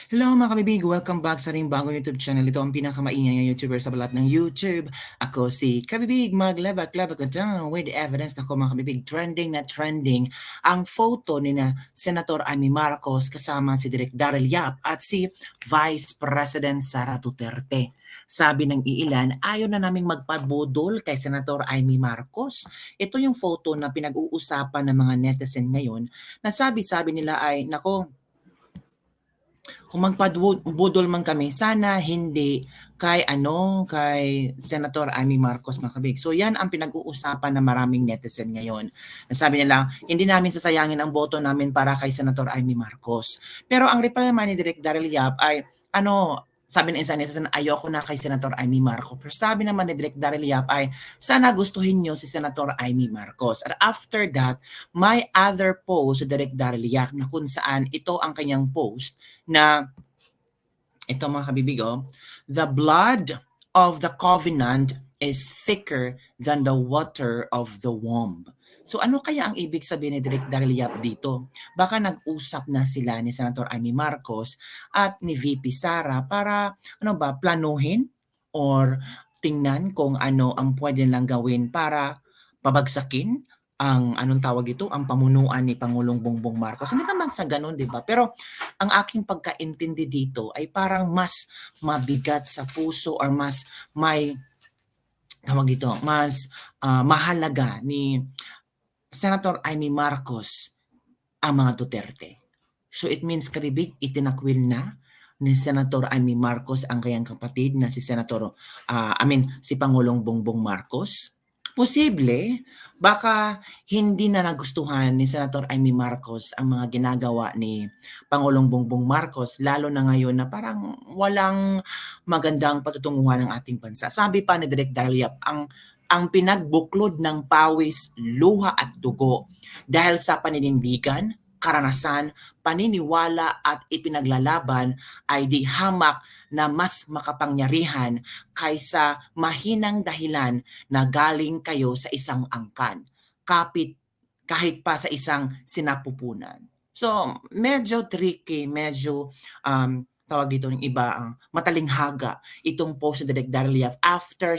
Hello mga kabibig! Welcome back sa ating bagong YouTube channel. Ito ang pinakamaingay na YouTuber sa balat ng YouTube. Ako si Kabibig, maglabak-labak na down with evidence. Ako mga kabibig, trending na trending ang photo ni na Senator Amy Marcos kasama si Direk Daryl Yap at si Vice President Sara Duterte. Sabi ng iilan, ayaw na naming magpabudol kay Senator Amy Marcos. Ito yung photo na pinag-uusapan ng mga netizen ngayon na sabi-sabi nila ay, nako, kung magpabudol man kami, sana hindi kay Senator Amy Marcos mga kabig. So yan ang pinag-uusapan ng maraming netizen ngayon. Nasabi nila, hindi namin sasayangin ang boto namin para kay Senator Amy Marcos. Pero ang reply naman ni Direk Daryl Yap ay, sabi ng isang netizen, ayoko na kay Senator Amy Marcos. Pero sabi naman ni Direk Daryl Yap ay, sana gustuhin nyo si Senator Amy Marcos. At after that, may other post si Direk Daryl Yap na kung saan ito ang kanyang post na ito mga kabibig, the blood of the covenant is thicker than the water of the womb. So ano kaya ang ibig sabihin ni Direk Daryl Yap dito? Baka nag-usap na sila ni Senator Amy Marcos at ni VP Sara para planuhin or tingnan kung ano ang pwede lang gawin para pabagsakin ang ang pamunuan ni Pangulong Bongbong Marcos. Hindi naman sa ganun, 'di ba? Pero ang aking pagkaintindi dito ay parang mas mabigat sa puso or mas may mas mahalaga ni Senator Amy Marcos ang mga Duterte. So it means kabibig, itinakwil na ni Senator Amy Marcos ang kanyang kapatid na si si Pangulong Bongbong Marcos. Posible, baka hindi na nagustuhan ni Senator Amy Marcos ang mga ginagawa ni Pangulong Bongbong Marcos, lalo na ngayon na parang walang magandang patutunguhan ng ating bansa. Sabi pa ni Direk Daryl Yap, ang pinagbuklod ng pawis, luha at dugo dahil sa paninindigan, karanasan, paniniwala at ipinaglalaban ay di hamak na mas makapangyarihan kaysa mahinang dahilan na galing kayo sa isang angkan, kahit pa sa isang sinapupunan. So, medyo tricky, medyo tawag dito ng iba ang matalinghaga itong post ni Direk Daryl Yap after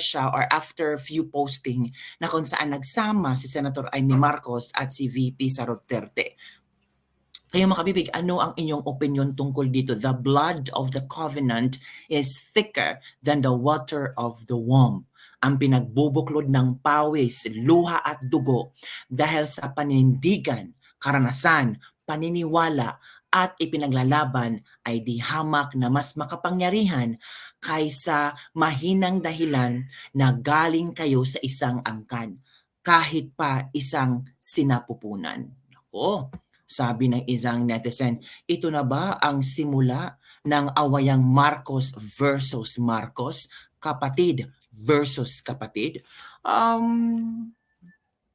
few posting na kung saan nagsama si Senator Amy Marcos at si VP Sara Duterte. Kayo mga kabibig, ano ang inyong opinion tungkol dito? The blood of the covenant is thicker than the water of the womb. Ang pinagbubuklod ng pawis, luha at dugo dahil sa panindigan, karanasan, paniniwala at ipinaglalaban ay di hamak na mas makapangyarihan kaysa mahinang dahilan na galing kayo sa isang angkan, kahit pa isang sinapupunan. Ako, sabi ng isang netizen, ito na ba ang simula ng awayang Marcos versus Marcos? Kapatid versus kapatid?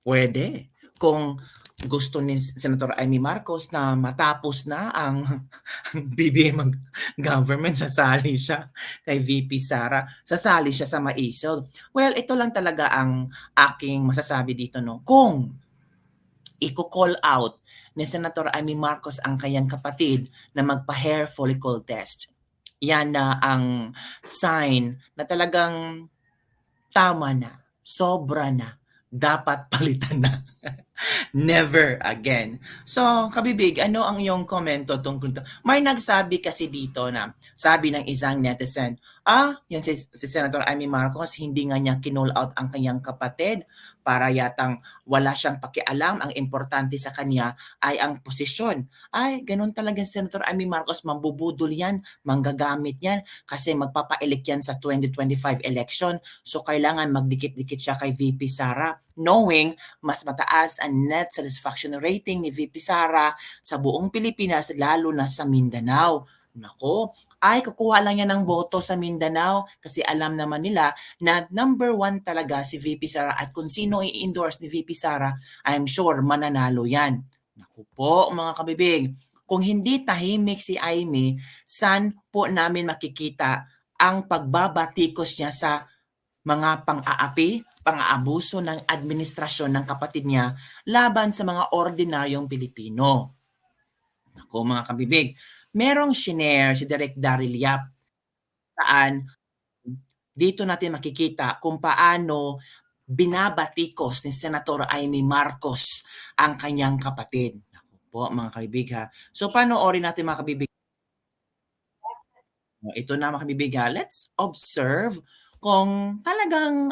Pwede. Kung gusto ni Senator Amy Marcos na matapos na ang BBM government, sasali siya kay VP Sara, sasali siya sa maisog. Well, ito lang talaga ang aking masasabi dito, no? Kung i-call out ni Senator Amy Marcos ang kanyang kapatid na magpa-hair follicle test, yan na ang sign na talagang tama na, sobra na, dapat palitan na. Never again. So, kabibig, ano ang iyong komento tungkol to? May nagsabi kasi dito na, sabi ng isang netizen, yan si Senator Amy Marcos, hindi nga niya kinall out ang kanyang kapatid para yatang wala siyang pakialam. Ang importante sa kanya ay ang posisyon. Ay, ganun talaga si Senator Amy Marcos, mambubudol yan, manggagamit yan, kasi magpapa-elect yan sa 2025 election. So, kailangan magdikit-dikit siya kay VP Sara, knowing mas mataas ang net satisfaction rating ni VP Sara sa buong Pilipinas, lalo na sa Mindanao. Nako, ay kukuha lang yan ng boto sa Mindanao kasi alam naman nila na number 1 talaga si VP Sara at kung sino i-endorse ni VP Sara, I'm sure mananalo yan. Naku po mga kabibig, kung hindi tahimik si Amy, saan po namin makikita ang pagbabatikos niya sa mga pang-aapi, pang-aabuso ng administrasyon ng kapatid niya laban sa mga ordinaryong Pilipino? Naku mga kabibig, merong shinare si Direk Daryl Yap saan dito natin makikita kung paano binabatikos ni Senator Amy Marcos ang kanyang kapatid. Naku po mga kabibig ha. So panoorin natin mga kabibig. Ito na mga kabibig ha. Let's observe kung talagang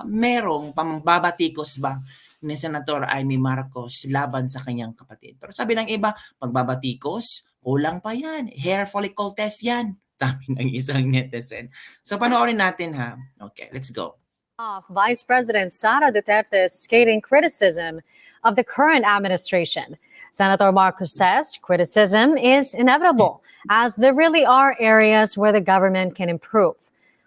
merong pambabatikos ba ni Senator Amy Marcos laban sa kanyang kapatid. Pero sabi ng iba, pagbabatikos, kulang pa yan. Hair follicle test yan. Sabi ng isang netizen. So panoorin natin ha. Okay, let's go. Vice President Sara Duterte's scathing criticism of the current administration. Senator Marcos says criticism is inevitable, as there really are areas where the government can improve.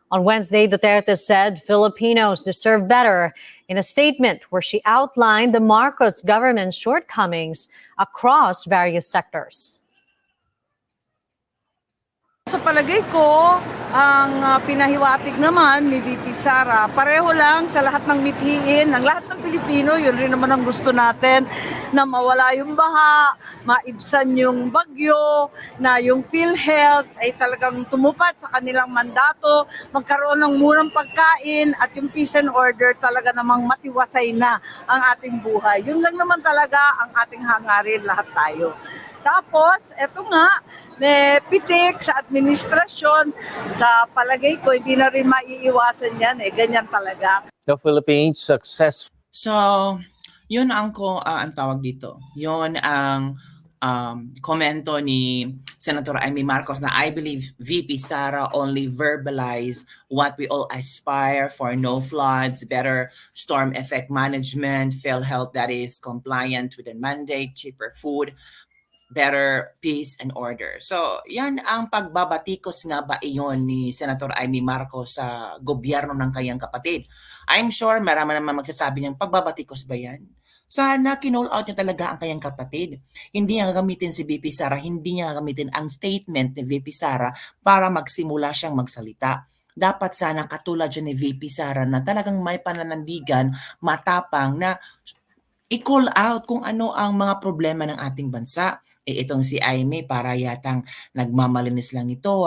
On Wednesday, Duterte said Filipinos deserve better in a statement where she outlined the Marcos government's shortcomings across various sectors. Sa palagay ko, ang pinahiwatig naman ni VP Sara, pareho lang sa lahat ng mithiin, ng lahat ng Pilipino, yun rin naman ang gusto natin, na mawala yung baha, maibsan yung bagyo, na yung PhilHealth ay talagang tumupad sa kanilang mandato, magkaroon ng murang pagkain, at yung peace and order talaga namang matiwasay na ang ating buhay. Yun lang naman talaga ang ating hangarin lahat tayo. Tapos, eto nga, may pitik sa administrasyon. Sa palagay ko, hindi na rin maiiwasan yan eh. Ganyan talaga. The Philippines successful. So, yun ang tawag dito. Yun ang komento ni Senator Amy Marcos na I believe VP Sara only verbalized what we all aspire for: no floods, better storm effect management, PhilHealth that is compliant with the mandate, cheaper food, better peace and order. So, yan ang pagbabatikos nga ba iyon ni Senator Amy Marcos sa gobyerno ng kanyang kapatid. I'm sure marami naman magsasabi niyang pagbabatikos ba yan? Sana kinall out niya talaga ang kanyang kapatid. Hindi niya gagamitin si VP Sara, hindi niya gagamitin ang statement ni VP Sara para magsimula siyang magsalita. Dapat sana katulad siya ni VP Sara na talagang may pananandigan, matapang na i-call out kung ano ang mga problema ng ating bansa. Itong si Amy para yatang nagmamalinis lang ito.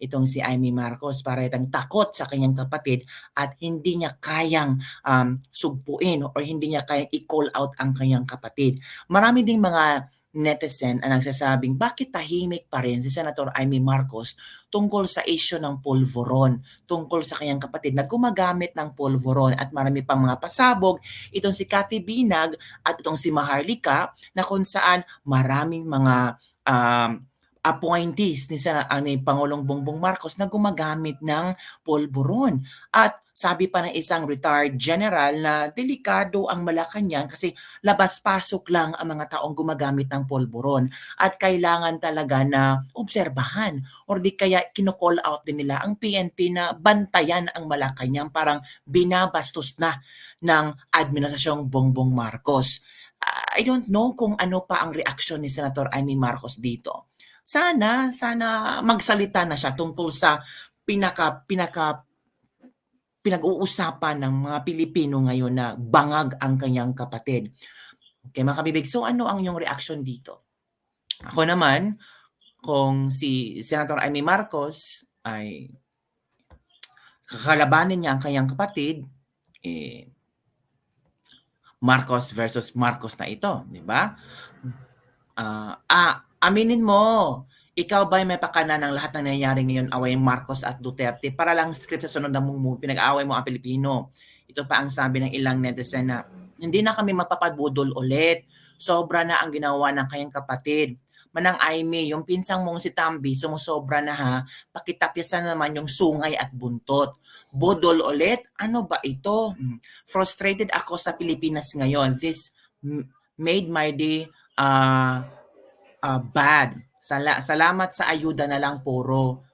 Itong si Amy Marcos para yatang takot sa kanyang kapatid at hindi niya kayang sugpuin or hindi niya kayang i-call out ang kanyang kapatid. Marami ding mga netizen ang nagsasabing bakit tahimik pa rin si Senator Amy Marcos tungkol sa issue ng polvoron, tungkol sa kanyang kapatid na gumagamit ng polvoron, at marami pang mga pasabog itong si Cathy Binag at itong si Maharlika na kung saan maraming mga appointees ni Pangulong Bongbong Marcos na gumagamit ng polvoron. At sabi pa ng isang retired general na delikado ang Malacanang kasi labas-pasok lang ang mga taong gumagamit ng polvoron at kailangan talaga na obserbahan or di kaya kino-call out din nila ang PNP na bantayan ang Malacanang, parang binabastos na ng administrasyong Bongbong Marcos. I don't know kung ano pa ang reaksyon ni Senator Amy Marcos dito. Sana magsalita na siya tungkol sa pinag-uusapan ng mga Pilipino ngayon na bangag ang kanyang kapatid. Okay mga kabibig, so ano ang iyong reaction dito? Ako naman, kung si Senator Amy Marcos ay kakalabanin niya ang kanyang kapatid, Marcos versus Marcos na ito, di ba? Aminin mo, ikaw ba may pakana ng lahat ng nangyayari ngayon, away Marcos at Duterte, para lang script sa sunod na movie, pinag-aaway mo ang Pilipino. Ito pa ang sabi ng ilang netizen na hindi na kami magpapabudol ulit. Sobra na ang ginawa ng kanyang kapatid. Manang Aimee, yung pinsang mong si Tambi, sumusobra na ha. Pakitapyasan naman yung sungay at buntot. Budol ulit? Ano ba ito? Frustrated ako sa Pilipinas ngayon. This made my day bad. Salamat sa ayuda na lang puro.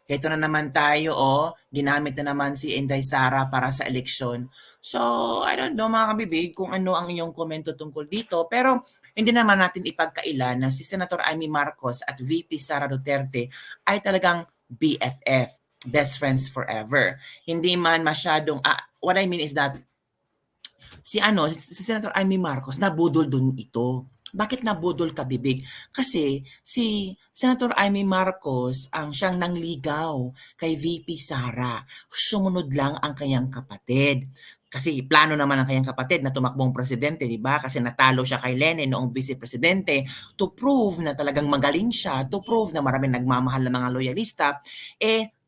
Heto na naman tayo, ginamit na naman si Inday Sara para sa eleksyon. So, I don't know mga kabibig kung ano ang iyong komento tungkol dito, pero hindi naman natin ipagkaila na si Senator Amy Marcos at VP Sara Duterte ay talagang BFF, best friends forever. Hindi man masyadong, what I mean is that si Senator Amy Marcos nabudol dun ito. Bakit nabudol ka, Bibig? Kasi si Senator Amy Marcos ang siyang nangligaw kay VP Sara. Sumunod lang ang kanyang kapatid. Kasi plano naman ng kanyang kapatid na tumakbong presidente, di ba? Kasi natalo siya kay Lene noong vice presidente to prove na talagang magaling siya, to prove na maraming nagmamahal na mga loyalista,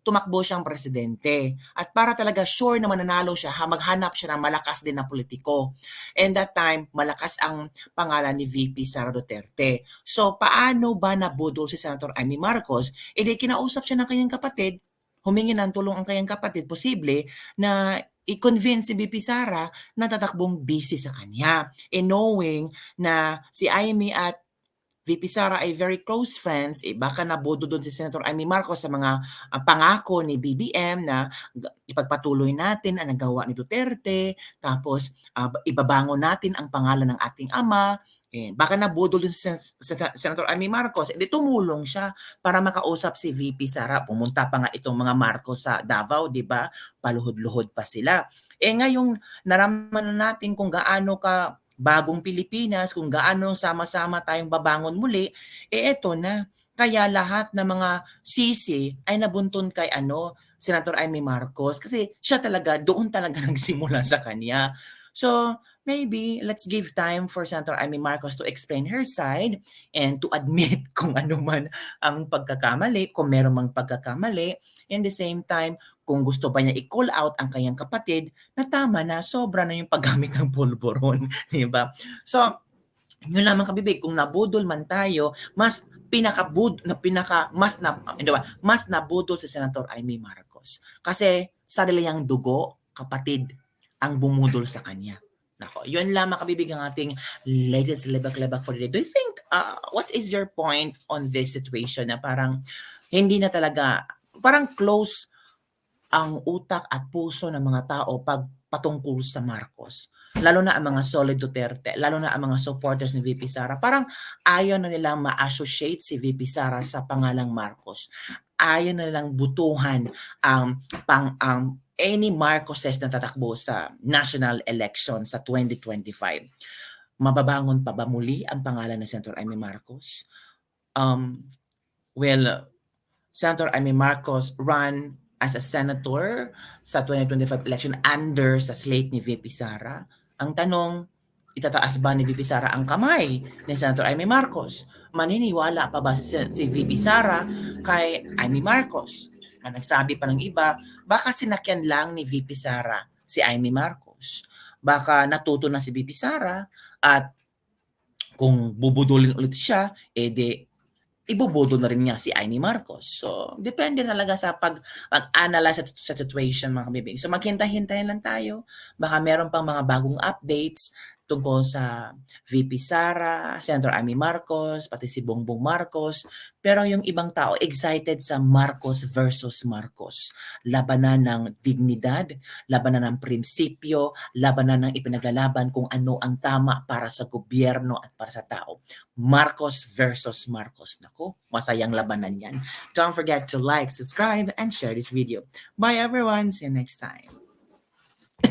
tumakbo siyang presidente. At para talaga sure na mananalo siya, maghanap siya ng malakas din na politiko. And that time, malakas ang pangalan ni VP Sara Duterte. So, paano ba nabudol si Senator Amy Marcos? Di kinausap siya ng kanyang kapatid, humingi ng tulong ang kanyang kapatid, posible na i-convince si VP Sara na tatakbong busy sa kanya. Knowing na si Amy at VP Sara ay very close friends, baka nabodo doon si Senator Amy Marcos sa mga pangako ni BBM na ipagpatuloy natin ang nagawa ni Duterte, tapos ibabangon natin ang pangalan ng ating ama. Baka nabudol doon si Senator Amy Marcos, tumulong siya para makausap si VP Sara. Pumunta pa nga itong mga Marcos sa Davao, di ba? Paluhod-luhod pa sila. Ngayong naraman natin kung gaano ka bagong Pilipinas, kung gaano sama-sama tayong babangon muli, eto na. Kaya lahat ng mga sisi ay nabuntun kay Senator Amy Marcos kasi siya talaga, doon talaga nagsimula sa kanya. So, maybe let's give time for Senator Amy Marcos to explain her side and to admit kung ano man ang pagkakamali, kung meron mang pagkakamali. In the same time, kung gusto pa niya i-call out ang kanyang kapatid, na tama na, sobra na yung paggamit ng pulburon, di ba? So, yun lamang kabibig, kung nabudol man tayo, mas nabudol si Senator Amy Marcos. Kasi sa nilang dugo, kapatid, ang bumudol sa kanya. Nako, yun lamang kabibig ang ating latest lebak-lebak for today. Do you think, what is your point on this situation na parang hindi na talaga, parang close ang utak at puso ng mga tao pag patungkol sa Marcos? Lalo na ang mga solid Duterte, lalo na ang mga supporters ni VP Sara. Parang ayaw na nilang ma-associate si VP Sara sa pangalang Marcos. Ayaw na nilang butuhan ang any Marcoses na tatakbo sa national election sa 2025. Mababangon pa ba muli ang pangalan ng Senator Amy Marcos? Senator Amy Marcos ran as a senator sa 2025 election under sa slate ni VP Sara. Ang tanong, itataas ba ni VP Sara ang kamay ni Senator Amy Marcos? Maniniwala pa ba si VP Sara kay Amy Marcos? Nagsabi pa ng iba, baka sinakyan lang ni VP Sara si Amy Marcos. Baka natuto na si VP Sara at kung bubudulin ulit siya, ibubudol na rin niya si Amy Marcos. So, depende talaga sa pag-analyze sa situation, mga kabibig. So, maghintay-hintayin lang tayo. Baka meron pang mga bagong updates tungkol sa VP Sara, Senator Amy Marcos, pati si Bongbong Marcos. Pero yung ibang tao excited sa Marcos versus Marcos. Labanan ng dignidad, labanan ng prinsipyo, labanan ng ipinaglalaban kung ano ang tama para sa gobyerno at para sa tao. Marcos versus Marcos. Naku, masayang labanan yan. Don't forget to like, subscribe, and share this video. Bye everyone. See you next time.